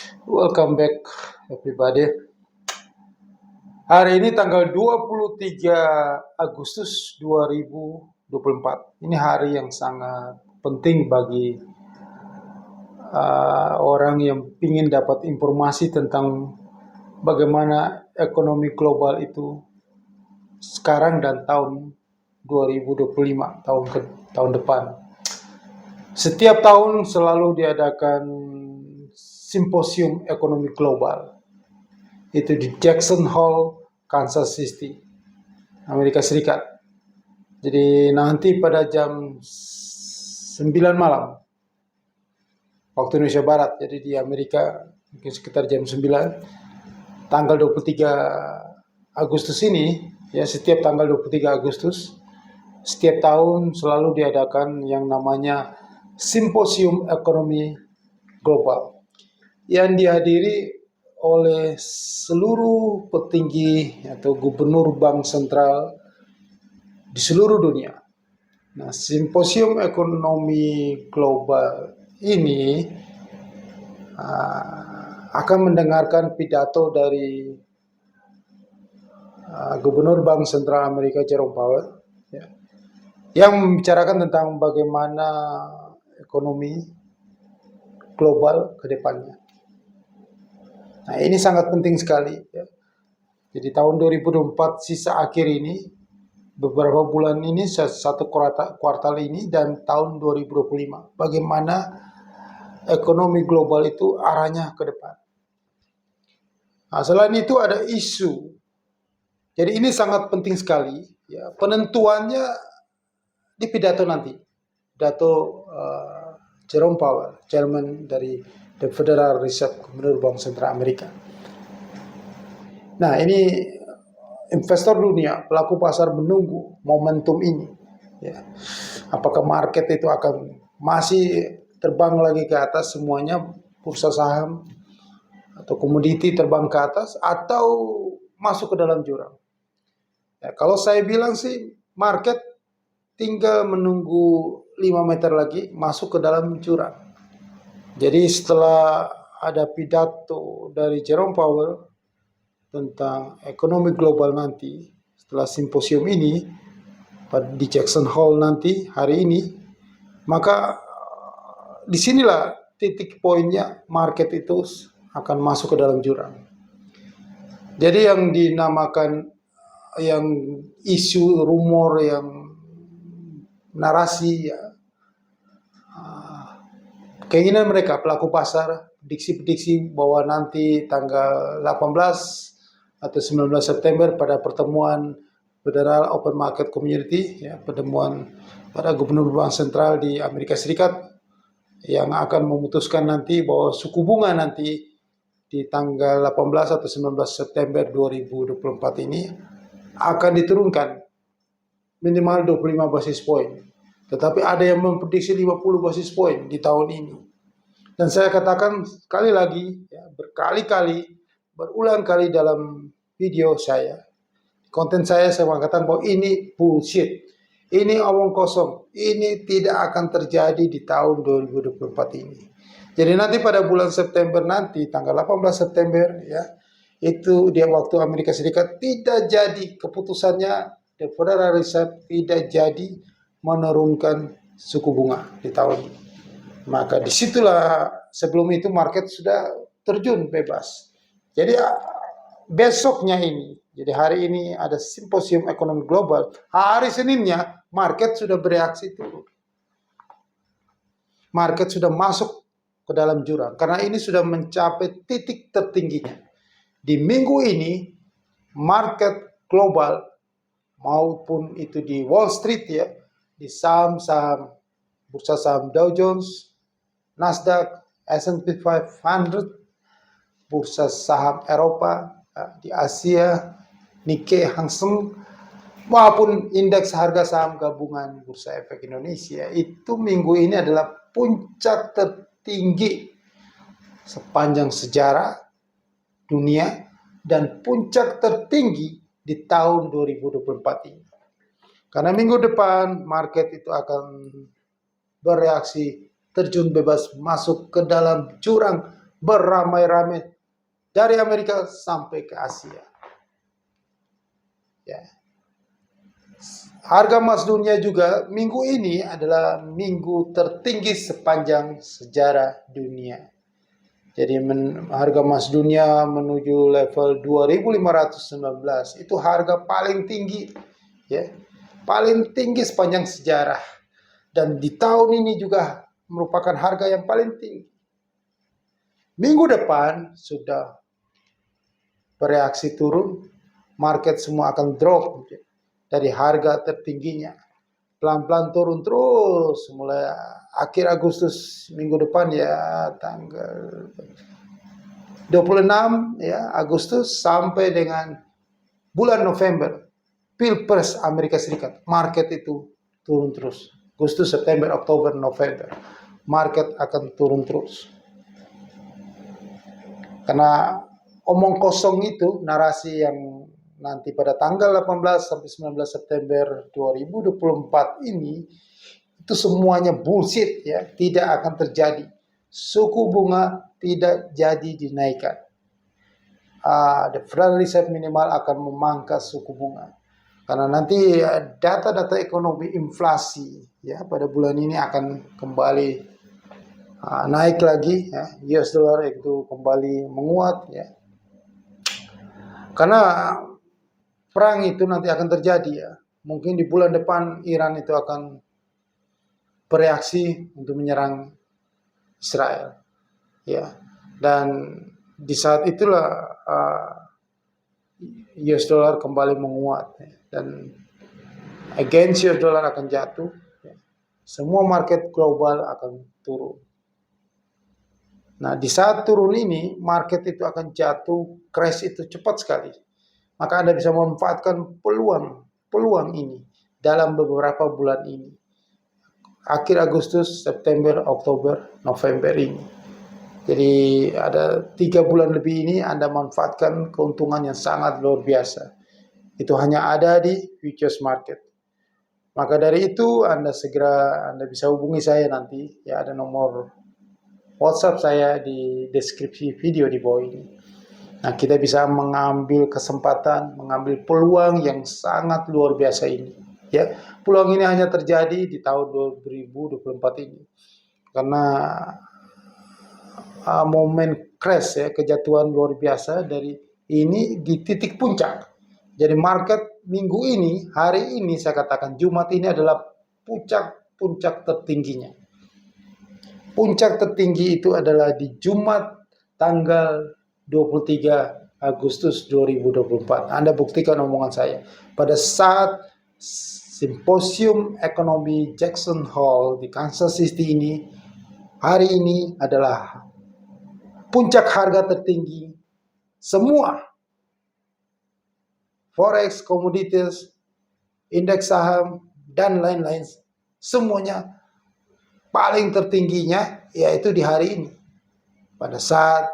Welcome back everybody. Hari ini tanggal 23 Agustus 2024. Ini hari yang sangat penting bagi orang yang ingin dapat informasi tentang bagaimana ekonomi global itu sekarang dan tahun 2025, tahun depan. Setiap tahun selalu diadakan simposium ekonomi global. Itu di Jackson Hole, Kansas City, Amerika Serikat. Jadi nanti pada jam 9 malam waktu Indonesia Barat, jadi di Amerika mungkin sekitar jam 9, tanggal 23 Agustus ini, ya setiap tanggal 23 Agustus, setiap tahun selalu diadakan yang namanya Simposium Ekonomi Global yang dihadiri oleh seluruh petinggi atau gubernur bank sentral di seluruh dunia. Nah, simposium ekonomi global ini akan mendengarkan pidato dari gubernur bank sentral Amerika Jerome Powell, ya, yang membicarakan tentang bagaimana ekonomi global ke depannya. Nah, ini sangat penting sekali. Ya. Jadi tahun 2024 sisa akhir ini, beberapa bulan ini, satu kuartal ini, dan tahun 2025. Bagaimana ekonomi global itu arahnya ke depan. Nah, selain itu ada isu. Jadi ini sangat penting sekali. Ya, penentuannya di pidato nanti. Pidato Jerome Powell, chairman dari The Federal Reserve, Gubernur Bank Sentral Amerika. Nah, ini investor dunia, pelaku pasar menunggu momentum ini. Ya. Apakah market itu akan masih terbang lagi ke atas semuanya, bursa saham atau komoditi terbang ke atas, atau masuk ke dalam jurang. Ya, kalau saya bilang sih, market tinggal menunggu 5 meter lagi masuk ke dalam jurang. Jadi setelah ada pidato dari Jerome Powell tentang ekonomi global nanti, setelah simposium ini di Jackson Hole nanti hari ini, maka disinilah titik poinnya market itu akan masuk ke dalam jurang. Jadi yang dinamakan yang isu rumor, yang narasi, ya, keinginan mereka pelaku pasar, prediksi-prediksi bahwa nanti tanggal 18 atau 19 September pada pertemuan Federal Open Market Community, ya, pertemuan para gubernur bank sentral di Amerika Serikat yang akan memutuskan nanti bahwa suku bunga nanti di tanggal 18 atau 19 September 2024 ini akan diturunkan minimal 25 basis point. Tetapi ada yang memprediksi 50 basis point di tahun ini. Dan saya katakan sekali lagi, ya, berkali-kali, berulang kali dalam video saya, konten saya mengatakan bahwa ini bullshit. Ini omong kosong. Ini tidak akan terjadi di tahun 2024 ini. Jadi nanti pada bulan September nanti, tanggal 18 September, ya, itu dia waktu Amerika Serikat, tidak jadi keputusannya, The Federal Reserve tidak jadi menurunkan suku bunga di tahun ini. Maka disitulah sebelum itu market sudah terjun bebas. Jadi besoknya ini, jadi hari ini ada simposium ekonomi global, hari Seninnya market sudah bereaksi turun. Market sudah masuk ke dalam jurang, karena ini sudah mencapai titik tertingginya. Di minggu ini, market global maupun itu di Wall Street, ya, di saham-saham, bursa saham Dow Jones, Nasdaq, S&P 500, bursa saham Eropa, di Asia, Nikkei, Hang Seng, maupun indeks harga saham gabungan Bursa Efek Indonesia, itu minggu ini adalah puncak tertinggi sepanjang sejarah dunia dan puncak tertinggi di tahun 2024 ini. Karena minggu depan market itu akan bereaksi terjun bebas masuk ke dalam jurang beramai-ramai dari Amerika sampai ke Asia. Ya. Harga emas dunia juga minggu ini adalah minggu tertinggi sepanjang sejarah dunia. Jadi harga emas dunia menuju level 2519 itu harga paling tinggi, ya, paling tinggi sepanjang sejarah. Dan di tahun ini juga merupakan harga yang paling tinggi. Minggu depan sudah bereaksi turun, market semua akan drop dari harga tertingginya. Pelan-pelan turun terus mulai akhir Agustus minggu depan, ya, tanggal 26 ya Agustus sampai dengan bulan November, Pilpres Amerika Serikat, market itu turun terus. Agustus, September, Oktober, November, market akan turun terus. Karena omong kosong itu, narasi yang nanti pada tanggal 18 sampai 19 September 2024 ini, itu semuanya bullshit, ya, tidak akan terjadi. Suku bunga tidak jadi dinaikkan. The Federal Reserve minimal akan memangkas suku bunga. Karena nanti data-data ekonomi inflasi, ya, pada bulan ini akan kembali naik lagi, ya. US dollar itu kembali menguat, ya. Karena perang itu nanti akan terjadi, ya. Mungkin di bulan depan Iran itu akan bereaksi untuk menyerang Israel, ya. Dan di saat itulah US dollar kembali menguat, ya. Dan against US dollar akan jatuh, ya. Semua market global akan turun. Nah, di saat turun ini, market itu akan jatuh, crash itu cepat sekali. Maka Anda bisa memanfaatkan peluang ini dalam beberapa bulan ini. Akhir Agustus, September, Oktober, November ini. Jadi ada 3 bulan lebih ini Anda manfaatkan keuntungan yang sangat luar biasa. Itu hanya ada di futures market. Maka dari itu Anda bisa hubungi saya nanti. Ya, ada nomor WhatsApp saya di deskripsi video di bawah ini. Nah, kita bisa mengambil kesempatan, mengambil peluang yang sangat luar biasa ini. Ya, peluang ini hanya terjadi di tahun 2024 ini. Karena momen crash, ya, kejatuhan luar biasa dari ini di titik puncak. Jadi market minggu ini, hari ini saya katakan Jumat ini adalah puncak tertingginya. Puncak tertinggi itu adalah di Jumat tanggal 23 Agustus 2024. Anda buktikan omongan saya. Pada saat simposium ekonomi Jackson Hole di Kansas City ini, hari ini adalah puncak harga tertinggi semua. Forex, komoditas, indeks saham, dan lain-lain. Semuanya paling tertingginya yaitu di hari ini. Pada saat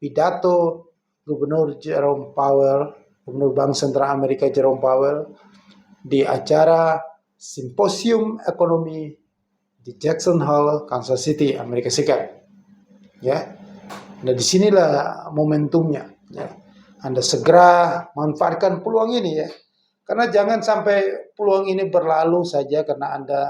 pidato Gubernur Jerome Powell, Gubernur Bank Sentral Amerika Jerome Powell, di acara simposium ekonomi di Jackson Hole, Kansas City, Amerika Serikat. Ya. Nah, disinilah momentumnya. Ya. Anda segera manfaatkan peluang ini, ya. Karena jangan sampai peluang ini berlalu saja karena Anda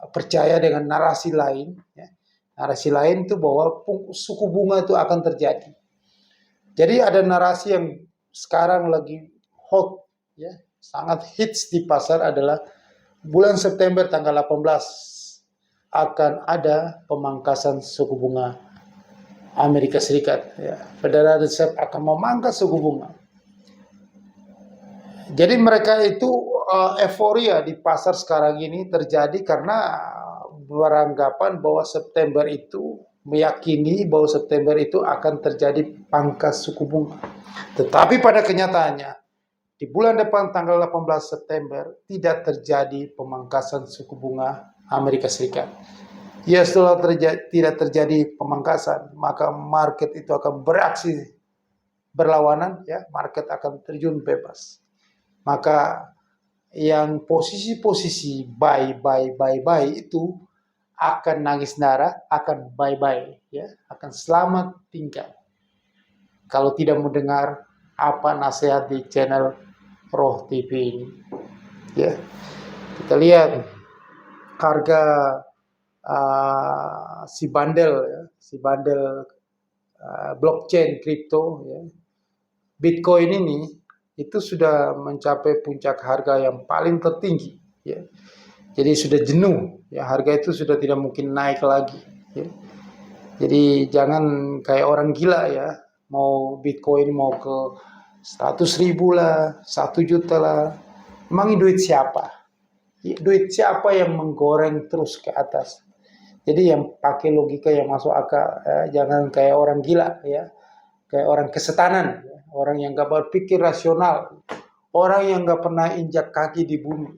percaya dengan narasi lain, ya. Narasi lain itu bahwa suku bunga itu akan terjadi. Jadi ada narasi yang sekarang lagi hot, ya, sangat hits di pasar adalah bulan September tanggal 18 akan ada pemangkasan suku bunga Amerika Serikat, ya. Federal Reserve akan memangkas suku bunga. Jadi mereka itu euforia di pasar sekarang ini terjadi karena beranggapan bahwa September itu, meyakini bahwa September itu akan terjadi pangkas suku bunga. Tetapi pada kenyataannya di bulan depan tanggal 18 September tidak terjadi pemangkasan suku bunga Amerika Serikat. Ya, setelah tidak terjadi pemangkasan, maka market itu akan bereaksi berlawanan, ya, market akan terjun bebas. Maka yang posisi-posisi buy itu akan nangis darah, akan bye-bye, ya, akan selamat tinggal. Kalau tidak mendengar apa nasihat di channel Roh TV ini, ya, kita lihat harga si bandel blockchain kripto, ya, Bitcoin ini itu sudah mencapai puncak harga yang paling tertinggi, ya. Jadi sudah jenuh, ya, harga itu sudah tidak mungkin naik lagi, ya. Jadi jangan kayak orang gila, ya, mau Bitcoin mau ke 100.000 lah, 1 juta lah. Emang ini duit siapa? Duit siapa yang menggoreng terus ke atas? Jadi yang pakai logika yang masuk akal, ya, jangan kayak orang gila, ya, kayak orang kesetanan, ya, orang yang gak berpikir rasional, orang yang gak pernah injak kaki di bumi,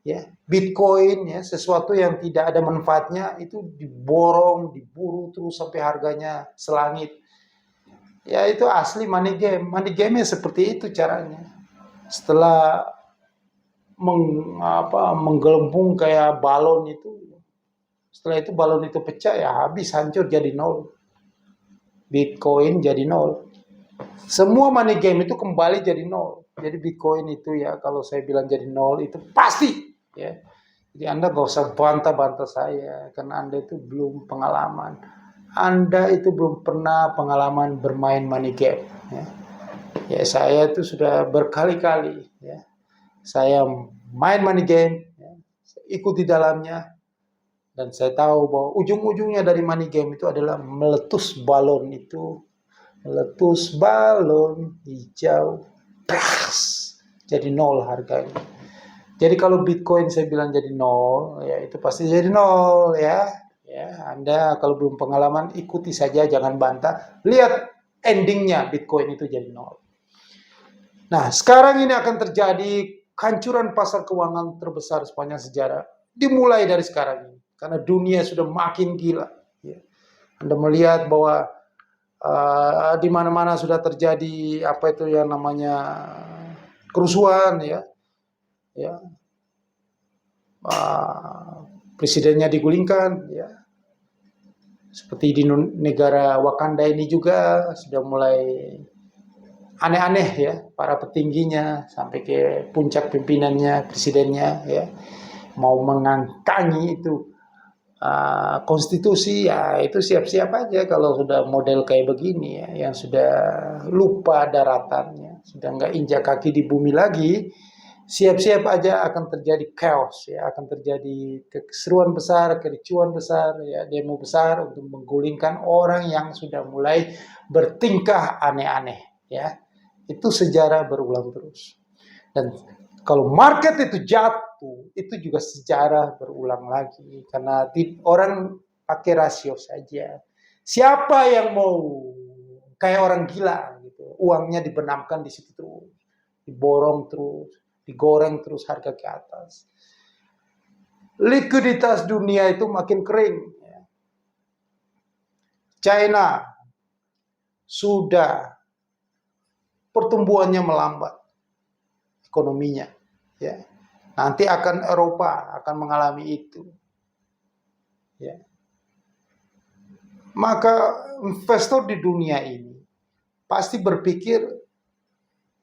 ya. Bitcoin, ya, sesuatu yang tidak ada manfaatnya itu diborong, diburu terus sampai harganya selangit. Ya itu asli money game. Money game-nya seperti itu caranya. Setelah menggelembung kayak balon itu, setelah itu balon itu pecah, ya habis, hancur, jadi nol. Bitcoin jadi nol. Semua money game itu kembali jadi nol. Jadi Bitcoin itu, ya, kalau saya bilang jadi nol itu pasti, ya. Jadi Anda gak usah bantah-bantah saya, karena Anda itu belum pengalaman. Anda itu belum pernah pengalaman bermain money game, ya. Ya, saya itu sudah berkali-kali, ya, saya main money game, ya, saya ikut di dalamnya, dan saya tahu bahwa ujung-ujungnya dari money game itu adalah meletus balon itu, meletus balon hijau, pras, jadi nol harganya. Jadi kalau Bitcoin saya bilang jadi nol, ya itu pasti jadi nol, ya. Ya, Anda kalau belum pengalaman ikuti saja, jangan bantah. Lihat endingnya Bitcoin itu jadi nol. Nah, sekarang ini akan terjadi hancuran pasar keuangan terbesar sepanjang sejarah. Dimulai dari sekarang ini, karena dunia sudah makin gila, ya. Anda melihat bahwa di mana-mana sudah terjadi apa itu yang namanya kerusuhan, ya, ya. Presidennya digulingkan, ya. Seperti di negara Wakanda ini juga sudah mulai aneh-aneh, ya, para petingginya sampai ke puncak pimpinannya, presidennya, ya, mau mengangkangi itu konstitusi, ya itu siap-siap aja kalau sudah model kayak begini, ya, yang sudah lupa daratannya, sudah nggak injak kaki di bumi lagi, siap-siap aja akan terjadi chaos, ya, akan terjadi keseruan besar, kericuan besar, ya, demo besar untuk menggulingkan orang yang sudah mulai bertingkah aneh-aneh, ya. Itu sejarah berulang terus. Dan kalau market itu jatuh, itu juga sejarah berulang lagi. Karena orang pakai rasio saja. Siapa yang mau kayak orang gila gitu, uangnya dibenamkan di situ terus, diborong terus, digoreng terus harga ke atas. Likuiditas dunia itu makin kering. China sudah pertumbuhannya melambat, ekonominya, ya. Nanti akan Eropa akan mengalami itu, ya. Maka investor di dunia ini pasti berpikir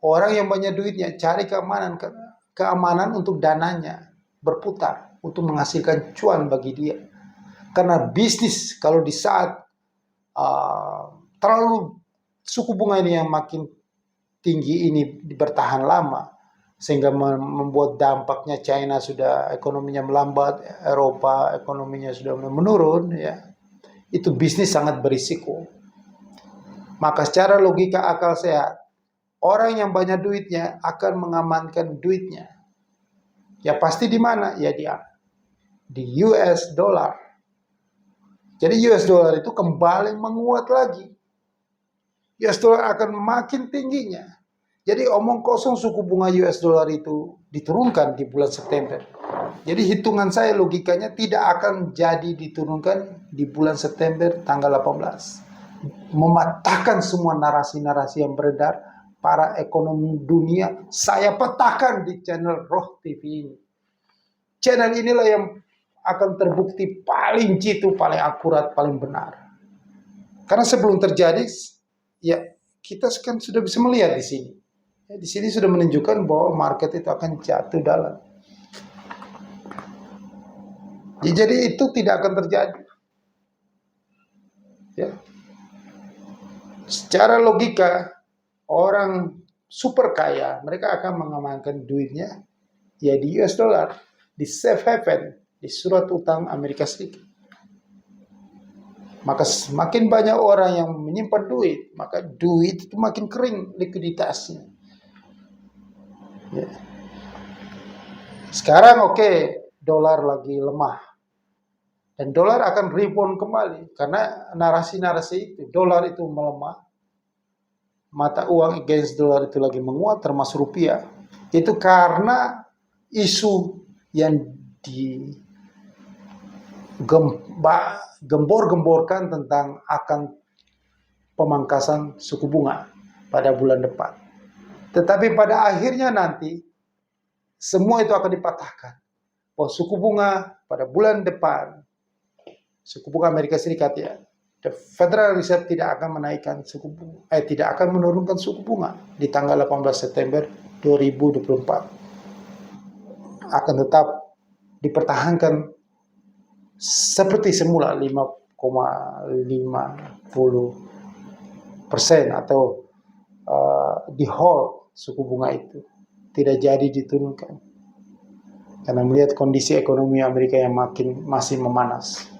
orang yang banyak duitnya cari keamanan untuk dananya berputar untuk menghasilkan cuan bagi dia. Karena bisnis kalau di saat terlalu suku bunga ini yang makin tinggi ini bertahan lama, sehingga membuat dampaknya China sudah ekonominya melambat, Eropa ekonominya sudah menurun, ya, itu bisnis sangat berisiko. Maka secara logika akal sehat, orang yang banyak duitnya akan mengamankan duitnya. Ya pasti di mana? Ya di US dollar. Jadi US dollar itu kembali menguat lagi. US dollar akan makin tingginya. Jadi omong kosong suku bunga US dollar itu diturunkan di bulan September. Jadi hitungan saya logikanya tidak akan jadi diturunkan di bulan September tanggal 18. Mematahkan semua narasi-narasi yang beredar para ekonomi dunia, saya petakan di channel Roh TV ini. Channel inilah yang akan terbukti paling jitu, paling akurat, paling benar. Karena sebelum terjadi, ya kita kan sudah bisa melihat di sini. Ya, di sini sudah menunjukkan bahwa market itu akan jatuh dalam. Ya, jadi itu tidak akan terjadi. Ya. Secara logika, orang super kaya, mereka akan mengamankan duitnya ya di US dollar, di safe haven, di surat utang Amerika Serikat. Maka semakin banyak orang yang menyimpan duit, maka duit itu makin kering likuiditasnya. Ya. Sekarang dolar lagi lemah. Dan dolar akan rebound kembali karena narasi-narasi itu, dolar itu melemah, mata uang against dolar itu lagi menguat, termasuk rupiah. Itu karena isu yang digembor-gemborkan tentang akan pemangkasan suku bunga pada bulan depan. Tetapi pada akhirnya nanti semua itu akan dipatahkan. Bahwa suku bunga pada bulan depan, suku bunga Amerika Serikat ya, the Federal Reserve tidak akan menaikkan tidak akan menurunkan suku bunga di tanggal 18 September 2024. Akan tetap dipertahankan seperti semula 5,50% atau di hold suku bunga itu, tidak jadi diturunkan karena melihat kondisi ekonomi Amerika yang masih memanas.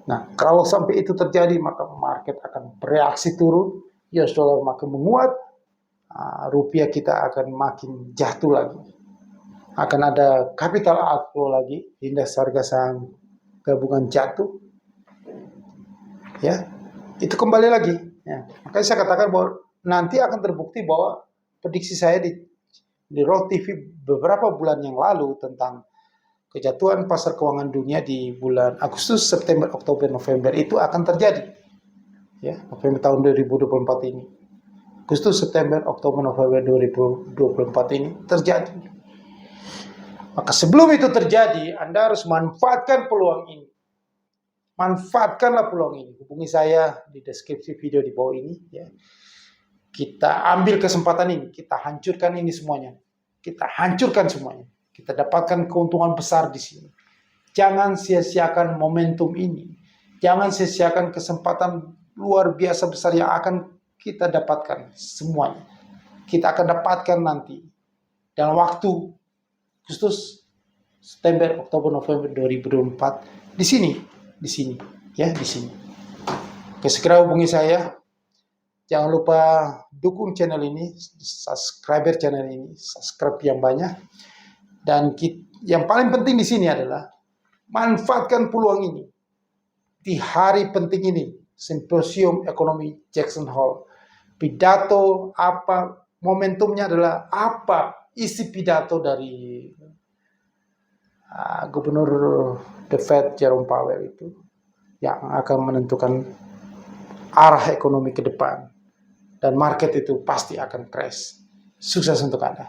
Nah, kalau sampai itu terjadi, maka market akan bereaksi turun, US dollar makin menguat, rupiah kita akan makin jatuh lagi. Akan ada capital outflow lagi, indeks harga saham gabungan jatuh. Ya, itu kembali lagi. Ya. Makanya saya katakan bahwa nanti akan terbukti bahwa prediksi saya di Roll TV beberapa bulan yang lalu tentang kejatuhan pasar keuangan dunia di bulan Agustus, September, Oktober, November itu akan terjadi. Ya, November tahun 2024 ini. Agustus, September, Oktober, November 2024 ini terjadi. Maka sebelum itu terjadi, Anda harus manfaatkan peluang ini. Manfaatkanlah peluang ini. Hubungi saya di deskripsi video di bawah ini. Ya. Kita ambil kesempatan ini. Kita hancurkan ini semuanya. Kita hancurkan semuanya. Kita dapatkan keuntungan besar di sini. Jangan sia-siakan momentum ini. Jangan sia-siakan kesempatan luar biasa besar yang akan kita dapatkan semuanya. Kita akan dapatkan nanti dalam waktu Agustus, September, Oktober, November 2024 di sini, ya di sini. Oke, segera hubungi saya. Jangan lupa dukung channel ini, subscribe yang banyak. Dan yang paling penting di sini adalah manfaatkan peluang ini di hari penting ini, Simposium Ekonomi Jackson Hole. Pidato apa, momentumnya adalah apa isi pidato dari Gubernur The Fed Jerome Powell itu yang akan menentukan arah ekonomi ke depan, dan market itu pasti akan crash. Sukses untuk Anda.